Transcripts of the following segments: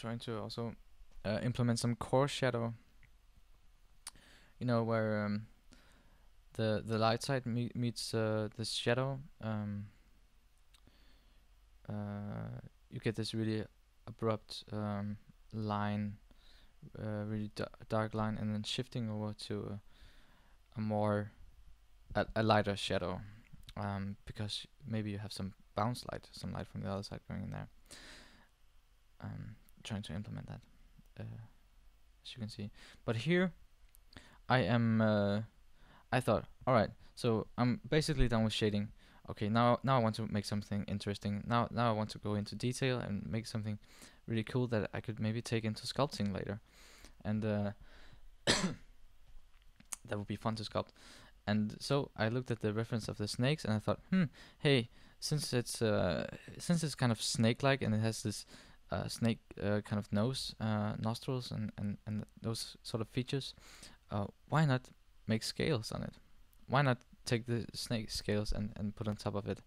trying to also implement some core shadow. You know, where the light side meets the shadow. You get this really abrupt line, really dark line, and then shifting over to a more a lighter shadow, because maybe you have some bounce light, some light from the other side going in there. Trying to implement that, as you can see. But here I am. I thought, all right, so I'm basically done with shading. Okay, now I want to make something interesting. Now I want to go into detail and make something really cool that I could maybe take into sculpting later, and that would be fun to sculpt. And so I looked at the reference of the snakes, and I thought, hey, since it's kind of snake-like and it has this snake kind of nose, nostrils, and those sort of features, why not make scales on it? Why not take the snake scales and put on top of it?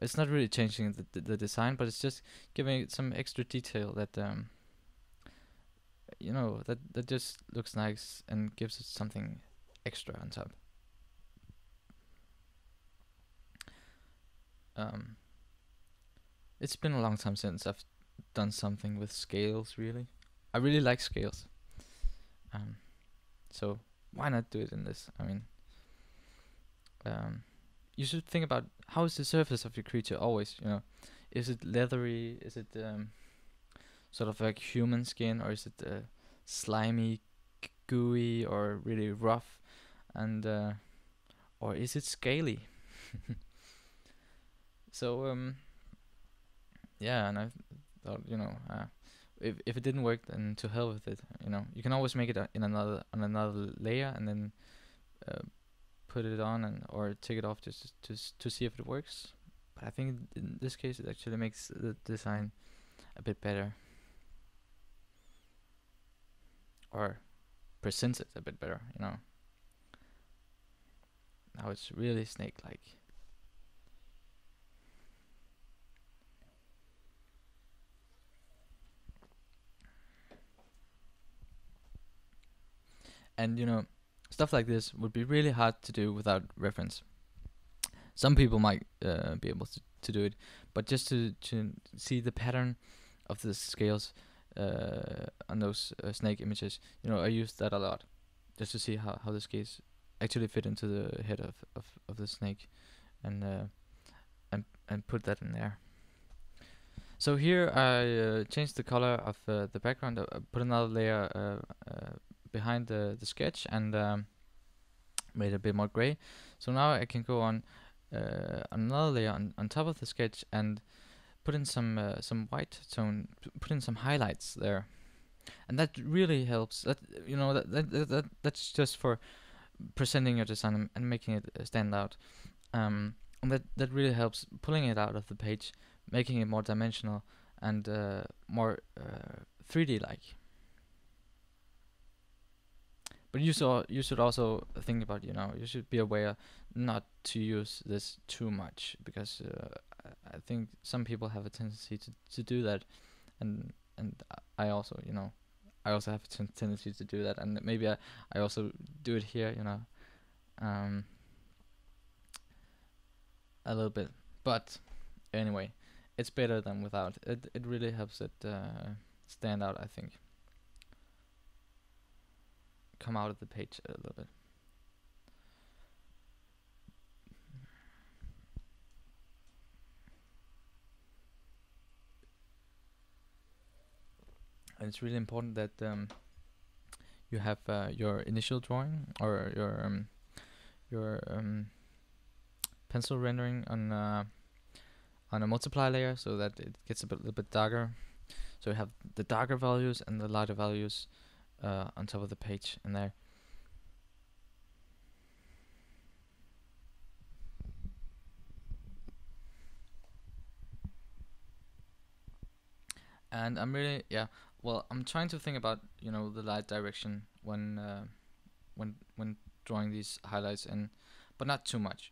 It's not really changing the design, but it's just giving it some extra detail that that just looks nice and gives it something extra on top. It's been a long time since I've done something with scales, really. I really like scales. So why not do it in this? I mean, you should think about how is the surface of your creature always, is it leathery, is it sort of like human skin, or is it slimy, gooey, or really rough, and or is it scaly? So yeah, and I thought, if it didn't work, then to hell with it. You can always make it in another layer, and then put it on or take it off just to see if it works. But I think in this case it actually makes the design a bit better, or presents it a bit better. Now it's really snake-like. And stuff like this would be really hard to do without reference. Some people might be able to do it, but just to see the pattern of the scales on those snake images, I use that a lot, just to see how the scales actually fit into the head of the snake, and put that in there. So here I changed the color of the background, put another layer behind the sketch, and made it a bit more gray. So now I can go on another layer on top of the sketch and put in some white tone, put in some highlights there, and that really helps. That's just for presenting your design and making it stand out. And that really helps pulling it out of the page, making it more dimensional and more 3D like. But you should also think about, you should be aware not to use this too much, because I think some people have a tendency to do that, and I also I also have a tendency to do that, and maybe I also do it here, a little bit. But anyway, it's better than without. It really helps it stand out, I think. Come out of the page a little bit. And it's really important that you have your initial drawing, or your pencil rendering on a multiply layer, so that it gets a little bit darker. So you have the darker values and the lighter values on top of the page in there. And I'm really, I'm trying to think about the light direction when drawing these highlights, but not too much.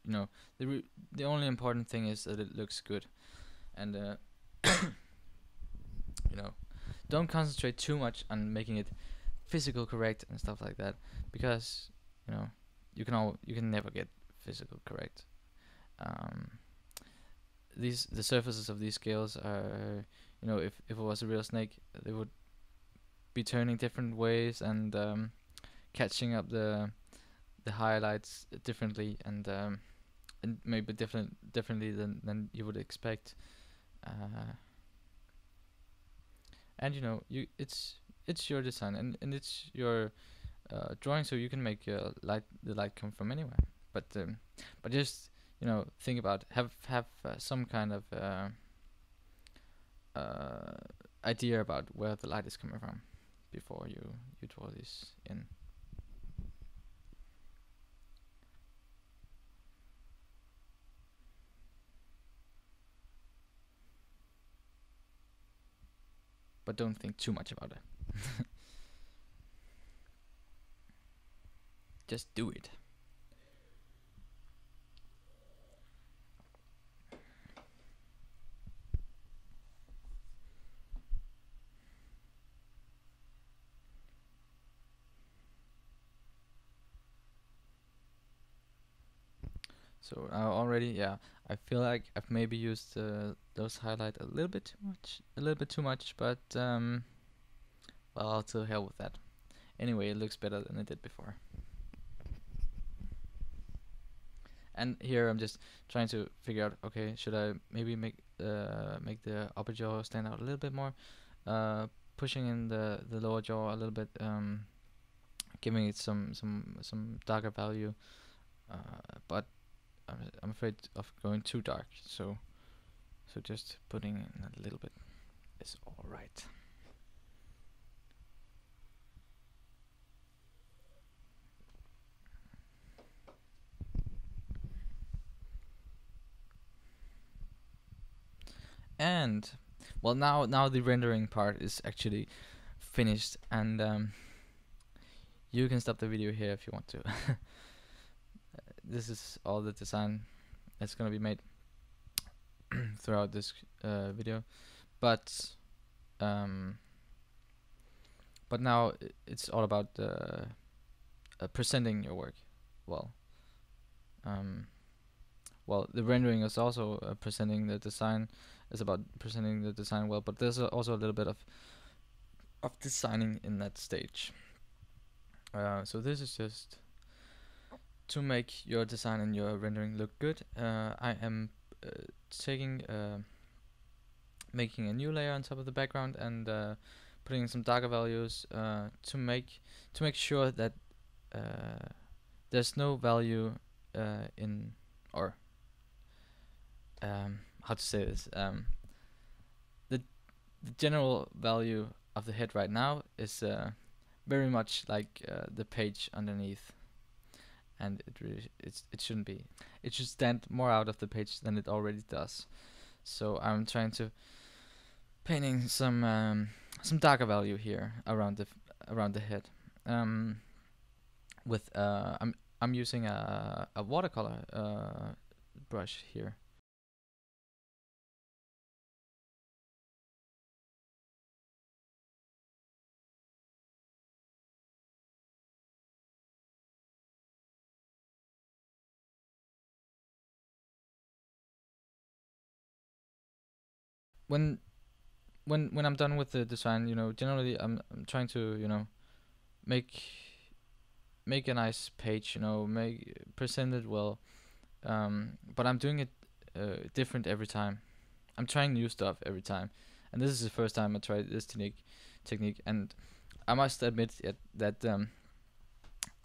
The only important thing is that it looks good, and don't concentrate too much on making it physical correct and stuff like that, because you know you can never get physical correct. Um, the surfaces of these scales are, if it was a real snake, they would be turning different ways and catching up the highlights differently, and maybe differently than you would expect. Uh, and it's your design, and it's your drawing, so you can make the light come from anywhere. But just think about, have some kind of uh, idea about where the light is coming from before you draw this in. But don't think too much about it. Just do it. So I feel like I've maybe used those highlight a little bit too much, but well, to hell with that. Anyway, it looks better than it did before. And here I'm just trying to figure out, okay, should I maybe make the upper jaw stand out a little bit more, pushing in the lower jaw a little bit, giving it some darker value, but I'm afraid of going too dark, so just putting in a little bit is all right. And well, now the rendering part is actually finished, and you can stop the video here if you want to. This is all the design that's gonna be made throughout this video, but now it's all about presenting your work well. Well, the rendering is also presenting the design. Is about presenting the design well, but there's also a little bit of designing in that stage. So this is just to make your design and your rendering look good. I am making a new layer on top of the background and putting in some darker values to make sure that there's no value in, or how to say this, the general value of the head right now is very much like the page underneath, and it shouldn't be. It should stand more out of the page than it already does. So I'm trying to painting some darker value here around the head. With I'm using a watercolor brush here. When I'm done with the design, generally I'm trying to make a nice page, present it well, but I'm doing it different every time. I'm trying new stuff every time, and this is the first time I tried this technique, and I must admit that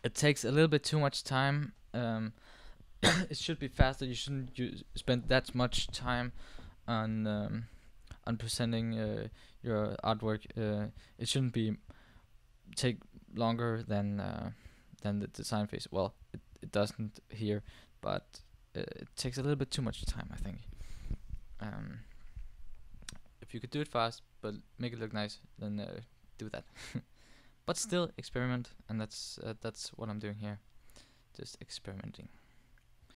it takes a little bit too much time. It should be faster. You shouldn't spend that much time on presenting your artwork. It shouldn't take longer than the design phase. Well, it doesn't here, but it takes a little bit too much time, I think. If you could do it fast but make it look nice, then do that. But still experiment, and that's what I'm doing here, just experimenting.